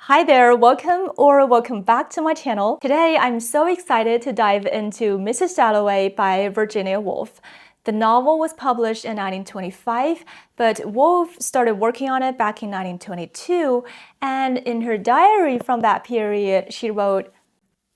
Hi there, welcome back to my channel. Today I'm so excited to dive into Mrs. Dalloway by Virginia Woolf. The novel was published in 1925, but Woolf started working on it back in 1922, and in her diary from that period, she wrote,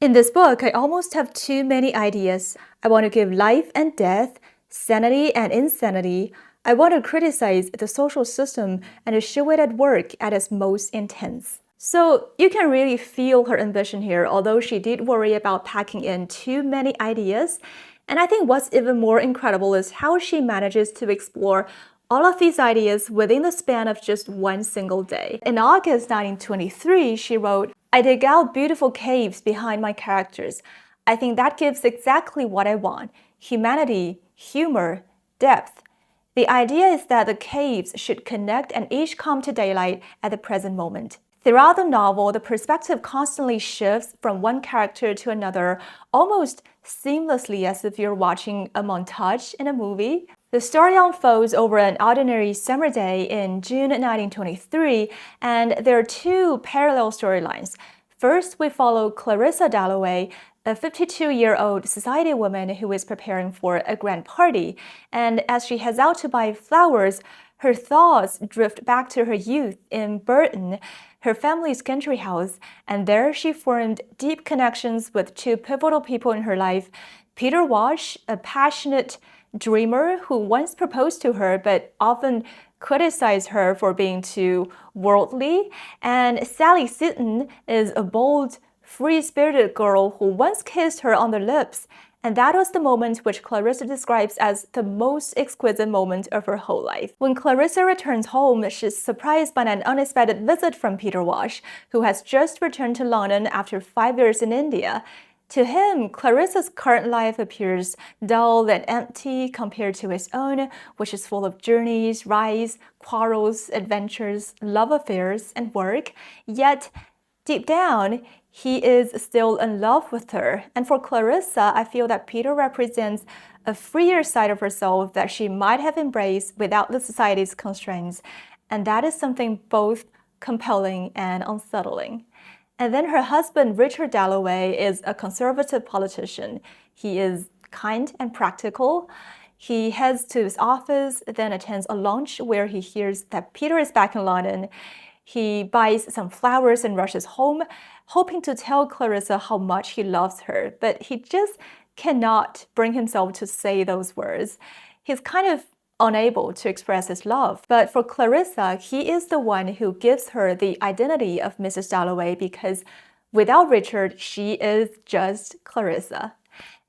"In this book, I almost have too many ideas. I want to give life and death, sanity and insanity. I want to criticize the social system and to show it at work at its most intense." So you can really feel her ambition here, although she did worry about packing in too many ideas. And I think what's even more incredible is how she manages to explore all of these ideas within the span of just one single day. In August 1923, she wrote, "I dig out beautiful caves behind my characters. I think that gives exactly what I want: humanity, humor, depth. The idea is that the caves should connect and each come to daylight at the present moment." Throughout the novel, the perspective constantly shifts from one character to another, almost seamlessly as if you're watching a montage in a movie. The story unfolds over an ordinary summer day in June 1923, and there are two parallel storylines. First, we follow Clarissa Dalloway, a 52-year-old society woman who is preparing for a grand party, and as she heads out to buy flowers, her thoughts drift back to her youth in Burton, her family's country house, and there she formed deep connections with two pivotal people in her life: Peter Walsh, a passionate dreamer who once proposed to her but often criticized her for being too worldly, and Sally Seton is a bold, free-spirited girl who once kissed her on the lips. And that was the moment which Clarissa describes as the most exquisite moment of her whole life. When Clarissa returns home, she's surprised by an unexpected visit from Peter Walsh, who has just returned to London after 5 years in India. To him, Clarissa's current life appears dull and empty compared to his own, which is full of journeys, rides, quarrels, adventures, love affairs, and work. Yet, deep down, he is still in love with her. And for Clarissa, I feel that Peter represents a freer side of herself that she might have embraced without the society's constraints. And that is something both compelling and unsettling. And then her husband, Richard Dalloway, is a conservative politician. He is kind and practical. He heads to his office, then attends a lunch where he hears that Peter is back in London. He buys some flowers and rushes home, hoping to tell Clarissa how much he loves her, but he just cannot bring himself to say those words. He's kind of unable to express his love. But for Clarissa, he is the one who gives her the identity of Mrs. Dalloway, because without Richard, she is just Clarissa.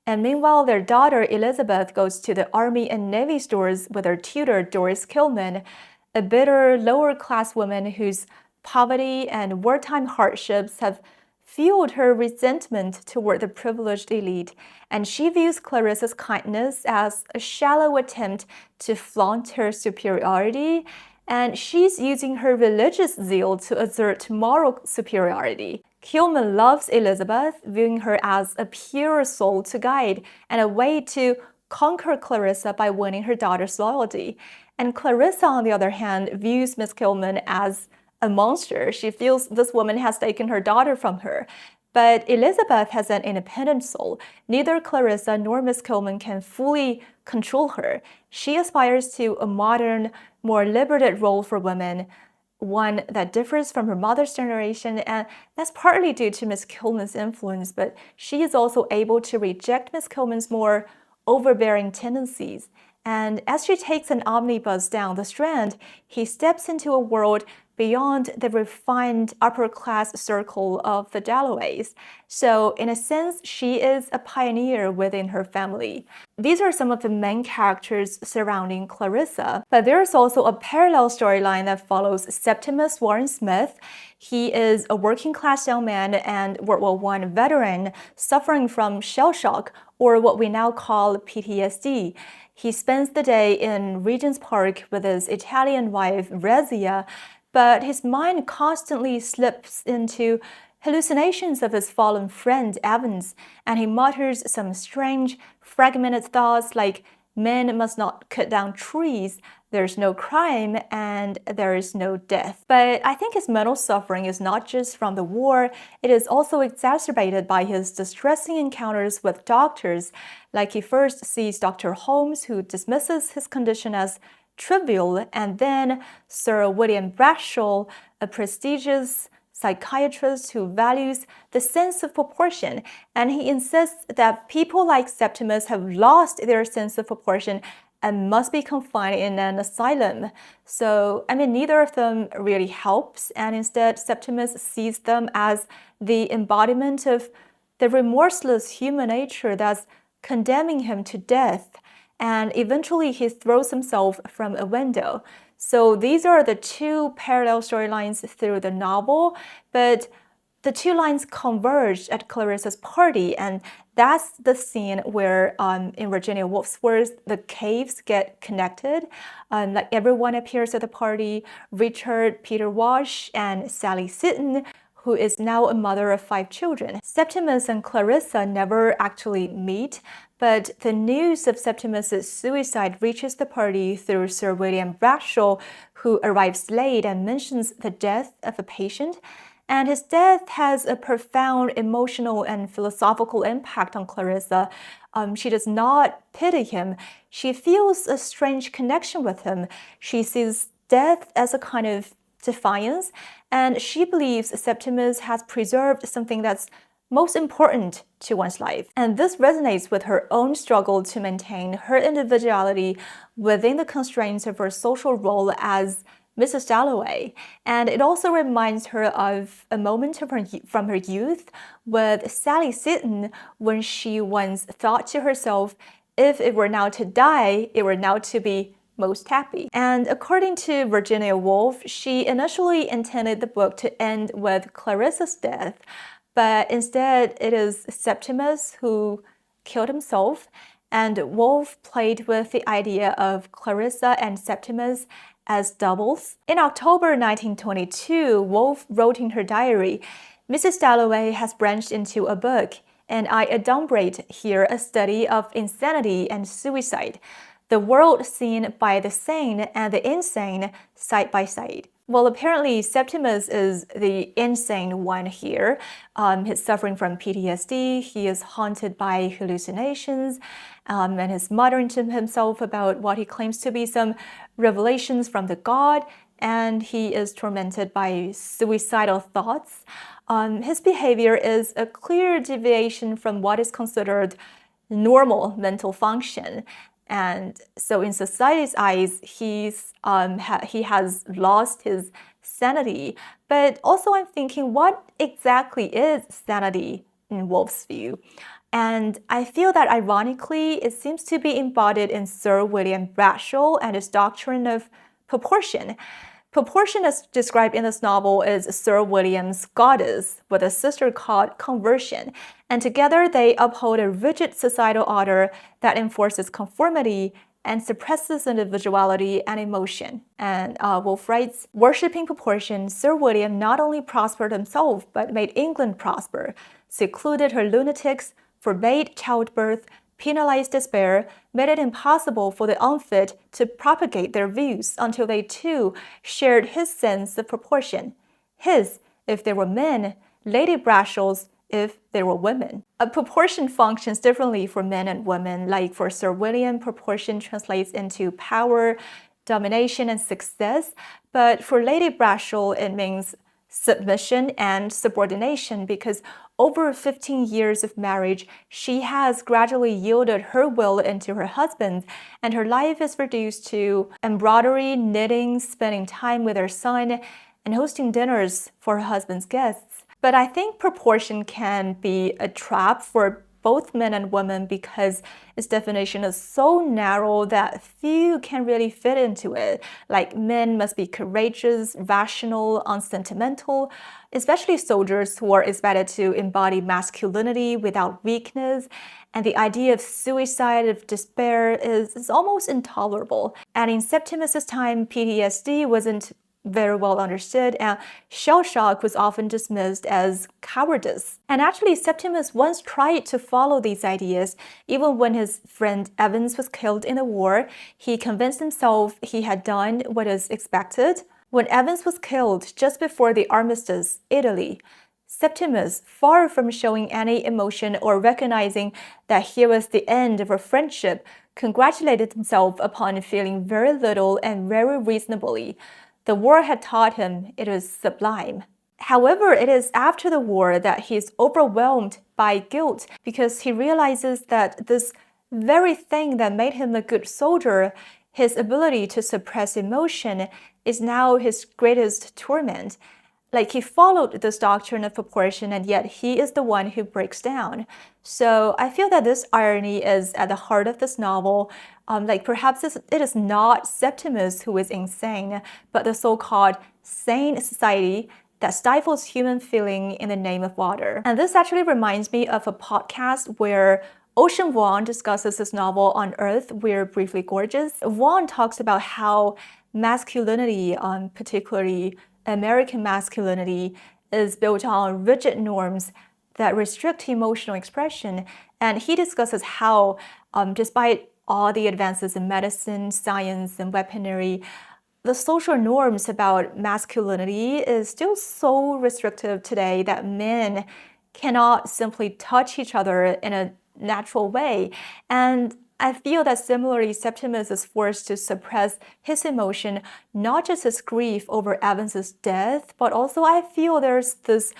And meanwhile, their daughter Elizabeth goes to the Army and Navy stores with her tutor Doris Kilman, a bitter, lower-class woman whose poverty and wartime hardships have fueled her resentment toward the privileged elite, and she views Clarissa's kindness as a shallow attempt to flaunt her superiority, and she's using her religious zeal to assert moral superiority. Kilman loves Elizabeth, viewing her as a pure soul to guide and a way to conquer Clarissa by winning her daughter's loyalty. And Clarissa, on the other hand, views Miss Kilman as a monster. She feels this woman has taken her daughter from her. But Elizabeth has an independent soul. Neither Clarissa nor Miss Kilman can fully control her. She aspires to a modern, more liberated role for women, one that differs from her mother's generation, and that's partly due to Miss Kilman's influence, but she is also able to reject Miss Kilman's more overbearing tendencies. And as she takes an omnibus down the Strand, he steps into a world beyond the refined upper-class circle of the Dalloways. So, in a sense, she is a pioneer within her family. These are some of the main characters surrounding Clarissa, but there's also a parallel storyline that follows Septimus Warren Smith. He is a working-class young man and World War I veteran suffering from shell shock, or what we now call PTSD. He spends the day in Regent's Park with his Italian wife, Rezia, but his mind constantly slips into hallucinations of his fallen friend, Evans, and he mutters some strange, fragmented thoughts like, "Men must not cut down trees," there's no crime, and there is no death. But I think his mental suffering is not just from the war, it is also exacerbated by his distressing encounters with doctors. Like he first sees Dr. Holmes, who dismisses his condition as trivial, and then Sir William Bradshaw, a prestigious psychiatrist who values the sense of proportion, and he insists that people like Septimus have lost their sense of proportion and must be confined in an asylum. So, neither of them really helps, and instead Septimus sees them as the embodiment of the remorseless human nature that's condemning him to death, and eventually he throws himself from a window. So these are the two parallel storylines through the novel, but the two lines converge at Clarissa's party, and that's the scene where, in Virginia Woolf's words, the caves get connected. Like everyone appears at the party: Richard, Peter Walsh, and Sally Seton, who is now a mother of 5 children. Septimus and Clarissa never actually meet, but the news of Septimus's suicide reaches the party through Sir William Bradshaw, who arrives late and mentions the death of a patient. And his death has a profound emotional and philosophical impact on Clarissa. She does not pity him. She feels a strange connection with him. She sees death as a kind of defiance, and she believes Septimus has preserved something that's most important to one's life. And this resonates with her own struggle to maintain her individuality within the constraints of her social role as Mrs. Dalloway. And it also reminds her of a moment from her youth with Sally Seton, when she once thought to herself, if it were now to die, it were now to be most happy. And according to Virginia Woolf, she initially intended the book to end with Clarissa's death, but instead it is Septimus who killed himself, and Woolf played with the idea of Clarissa and Septimus as doubles. In October 1922, Woolf wrote in her diary, "Mrs. Dalloway has branched into a book, and I adumbrate here a study of insanity and suicide, the world seen by the sane and the insane side by side." Well, apparently Septimus is the insane one here. He's suffering from PTSD, he is haunted by hallucinations, and he's muttering to himself about what he claims to be some revelations from the god, and he is tormented by suicidal thoughts. His behavior is a clear deviation from what is considered normal mental function. And so in society's eyes, he has lost his sanity. But also I'm thinking, what exactly is sanity in Woolf's view? And I feel that ironically, it seems to be embodied in Sir William Bradshaw and his doctrine of proportion. Proportion, as described in this novel, is Sir William's goddess, with a sister called conversion, and together they uphold a rigid societal order that enforces conformity and suppresses individuality and emotion. And Woolf writes, "Worshipping proportion, Sir William not only prospered himself, but made England prosper, secluded her lunatics, forbade childbirth, penalized despair, made it impossible for the unfit to propagate their views until they too shared his sense of proportion. His, if they were men, Lady Bradshaw's, if they were women." A proportion functions differently for men and women. Like for Sir William, proportion translates into power, domination, and success. But for Lady Bradshaw, it means submission and subordination, because over 15 years of marriage, she has gradually yielded her will into her husband, and her life is reduced to embroidery, knitting, spending time with her son, and hosting dinners for her husband's guests. But I think proportion can be a trap for both men and women because its definition is so narrow that few can really fit into it. Like, men must be courageous, rational, unsentimental, especially soldiers who are expected to embody masculinity without weakness. And the idea of suicide, of despair, is almost intolerable. And in Septimus's time, PTSD wasn't very well understood, and shell shock was often dismissed as cowardice. And actually, Septimus once tried to follow these ideas. Even when his friend Evans was killed in the war, he convinced himself he had done what is expected. When Evans was killed just before the armistice, Italy, Septimus, far from showing any emotion or recognizing that here was the end of a friendship, congratulated himself upon feeling very little and very reasonably. The war had taught him it was sublime. However, it is after the war that he is overwhelmed by guilt because he realizes that this very thing that made him a good soldier, his ability to suppress emotion, is now his greatest torment. Like, he followed this doctrine of proportion, and yet he is the one who breaks down. So I feel that this irony is at the heart of this novel. Perhaps it is not Septimus who is insane, but the so-called sane society that stifles human feeling in the name of water. And this actually reminds me of a podcast where Ocean Vuong discusses this novel on Earth, We're Briefly Gorgeous. Vuong talks about how masculinity, particularly American masculinity, is built on rigid norms that restrict emotional expression. And he discusses how, despite all the advances in medicine, science, and weaponry, the social norms about masculinity is still so restrictive today that men cannot simply touch each other in a natural way. And I feel that similarly, Septimus is forced to suppress his emotion, not just his grief over Evans's death, but also I feel there's this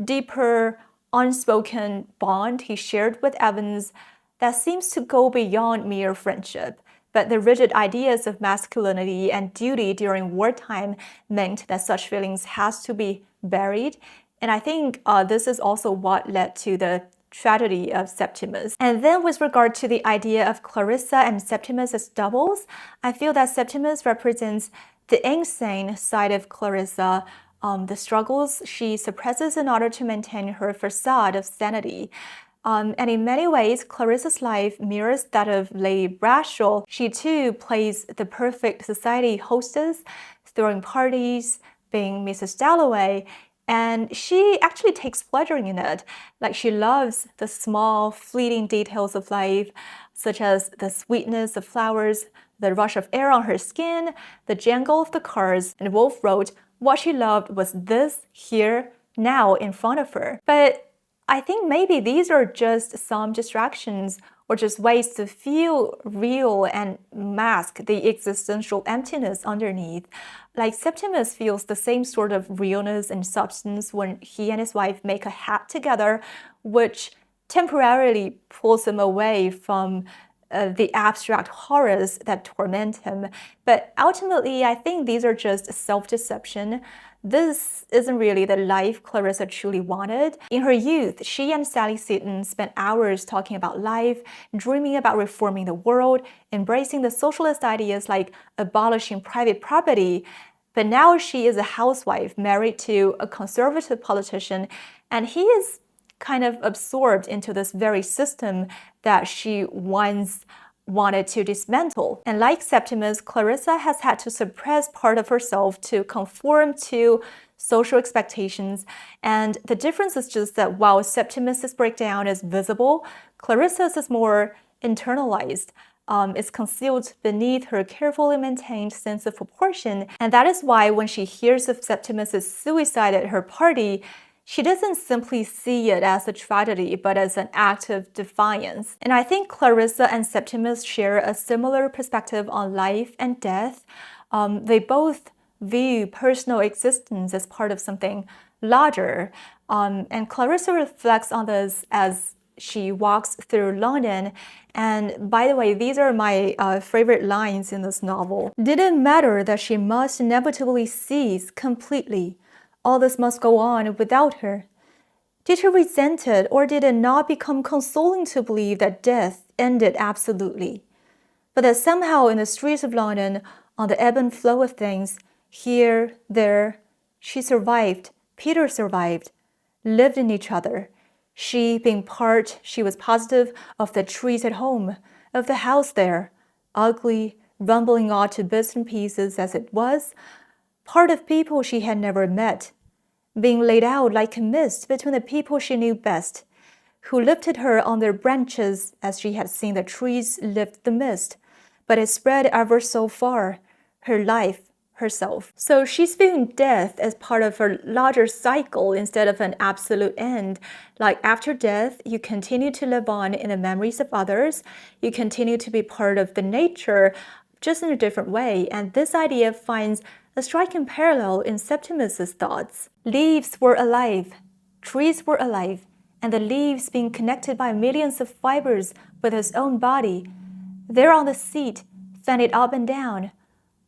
deeper, unspoken bond he shared with Evans that seems to go beyond mere friendship. But the rigid ideas of masculinity and duty during wartime meant that such feelings has to be buried. And I think this is also what led to the tragedy of Septimus. And then with regard to the idea of Clarissa and Septimus as doubles, I feel that Septimus represents the insane side of Clarissa, the struggles she suppresses in order to maintain her facade of sanity. And in many ways, Clarissa's life mirrors that of Lady Bradshaw. She too plays the perfect society hostess, throwing parties, being Mrs. Dalloway, and she actually takes pleasure in it. Like, she loves the small, fleeting details of life, such as the sweetness of flowers, the rush of air on her skin, the jangle of the cars. And Woolf wrote, what she loved was this here, now in front of her. But I think maybe these are just some distractions or just ways to feel real and mask the existential emptiness underneath. Like, Septimus feels the same sort of realness and substance when he and his wife make a hat together, which temporarily pulls him away from the abstract horrors that torment him. But ultimately, I think these are just self-deception. This isn't really the life Clarissa truly wanted. In her youth, she and Sally Seton spent hours talking about life, dreaming about reforming the world, embracing the socialist ideas like abolishing private property. But now she is a housewife married to a conservative politician, and he is kind of absorbed into this very system that she once wanted to dismantle. And like Septimus, Clarissa has had to suppress part of herself to conform to social expectations. And the difference is just that while Septimus's breakdown is visible, Clarissa's is more internalized. It's concealed beneath her carefully maintained sense of proportion. And that is why when she hears of Septimus's suicide at her party, she doesn't simply see it as a tragedy, but as an act of defiance. And I think Clarissa and Septimus share a similar perspective on life and death. They both view personal existence as part of something larger. And Clarissa reflects on this as she walks through London. And by the way, these are my favorite lines in this novel. Did it matter that she must inevitably cease completely? All this must go on without her. Did he resent it, or did it not become consoling to believe that death ended absolutely? But that somehow in the streets of London, on the ebb and flow of things, here, there, she survived, Peter survived, lived in each other. She being part, she was positive, of the trees at home, of the house there, ugly, rumbling on to bits and pieces as it was, part of people she had never met, being laid out like a mist between the people she knew best, who lifted her on their branches as she had seen the trees lift the mist, but it spread ever so far, her life, herself. So she's viewing death as part of her larger cycle instead of an absolute end. Like after death, you continue to live on in the memories of others, you continue to be part of the nature, just in a different way. And this idea finds a striking parallel in Septimus's thoughts. Leaves were alive, trees were alive, and the leaves being connected by millions of fibers with his own body. There on the seat, fanning up and down.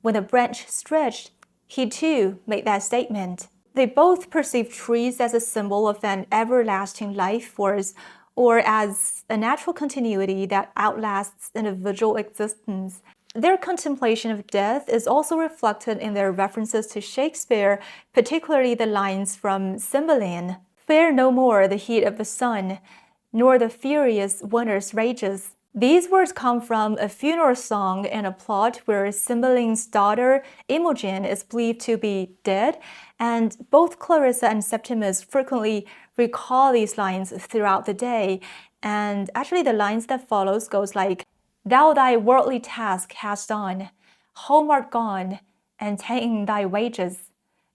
When the branch stretched, he too made that statement. They both perceive trees as a symbol of an everlasting life force, or as a natural continuity that outlasts individual existence. Their contemplation of death is also reflected in their references to Shakespeare, particularly the lines from Cymbeline. Fear no more the heat of the sun, nor the furious winter's rages. These words come from a funeral song in a plot where Cymbeline's daughter, Imogen, is believed to be dead, and both Clarissa and Septimus frequently recall these lines throughout the day. And actually the lines that follows goes like, "Thou thy worldly task hast done, home art gone, and ta'en thy wages.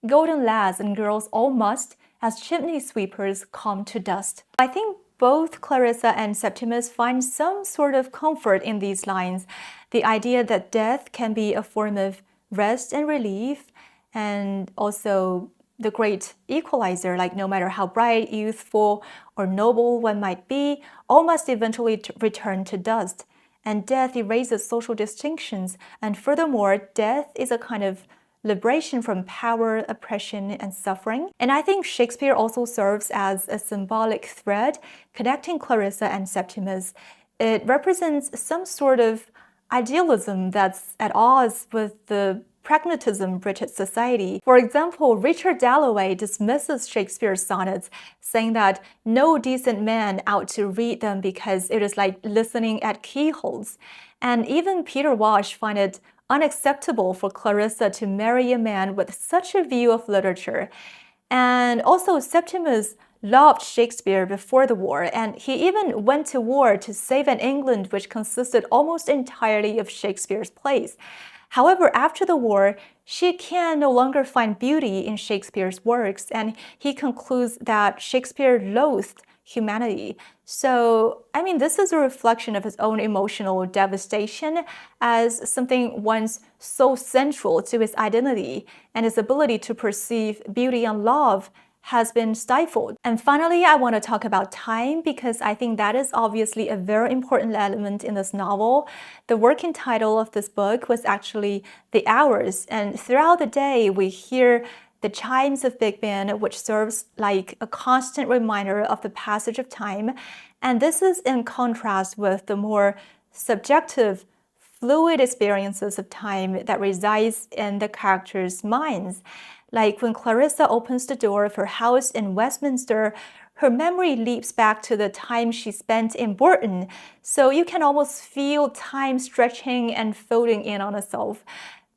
Golden lads and girls all must, as chimney sweepers, come to dust." I think both Clarissa and Septimus find some sort of comfort in these lines. The idea that death can be a form of rest and relief, and also the great equalizer, like no matter how bright, youthful, or noble one might be, all must eventually return to dust. And death erases social distinctions, and furthermore, death is a kind of liberation from power, oppression, and suffering. And I think Shakespeare also serves as a symbolic thread connecting Clarissa and Septimus. It represents some sort of idealism that's at odds with the pragmatism British society. For example, Richard Dalloway dismisses Shakespeare's sonnets, saying that no decent man ought to read them because it is like listening at keyholes. And even Peter Walsh finds it unacceptable for Clarissa to marry a man with such a view of literature. And also Septimus loved Shakespeare before the war, and he even went to war to save an England which consisted almost entirely of Shakespeare's plays. However, after the war, she can no longer find beauty in Shakespeare's works, and he concludes that Shakespeare loathed humanity. So, I mean, this is a reflection of his own emotional devastation as something once so central to his identity, and his ability to perceive beauty and love has been stifled. And finally, I want to talk about time because I think that is obviously a very important element in this novel. The working title of this book was actually The Hours, and throughout the day we hear the chimes of Big Ben, which serves like a constant reminder of the passage of time. And this is in contrast with the more subjective, fluid experiences of time that resides in the characters' minds. Like when Clarissa opens the door of her house in Westminster, her memory leaps back to the time she spent in Bourton, so you can almost feel time stretching and folding in on itself.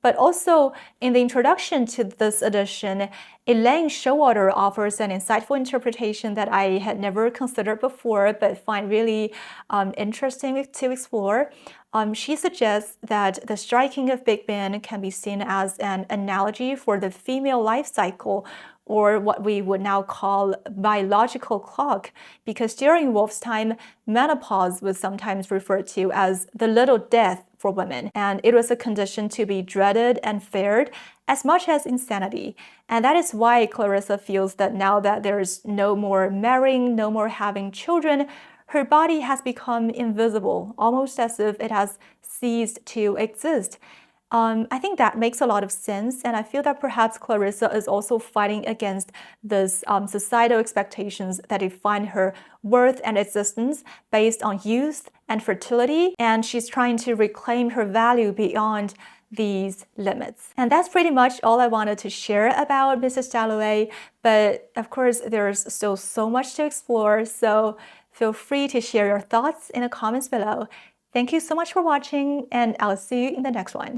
But also, in the introduction to this edition, Elaine Showalter offers an insightful interpretation that I had never considered before, but find really interesting to explore. She suggests that the striking of Big Ben can be seen as an analogy for the female life cycle, or what we would now call biological clock, because during Woolf's time, menopause was sometimes referred to as the little death for women, and it was a condition to be dreaded and feared as much as insanity. And that is why Clarissa feels that now that there's no more marrying, no more having children, her body has become invisible, almost as if it has ceased to exist. I think that makes a lot of sense, and I feel that perhaps Clarissa is also fighting against this societal expectations that define her worth and existence based on youth and fertility, and she's trying to reclaim her value beyond these limits. And that's pretty much all I wanted to share about Mrs. Dalloway, but of course there's still so much to explore, so feel free to share your thoughts in the comments below. Thank you so much for watching, and I'll see you in the next one.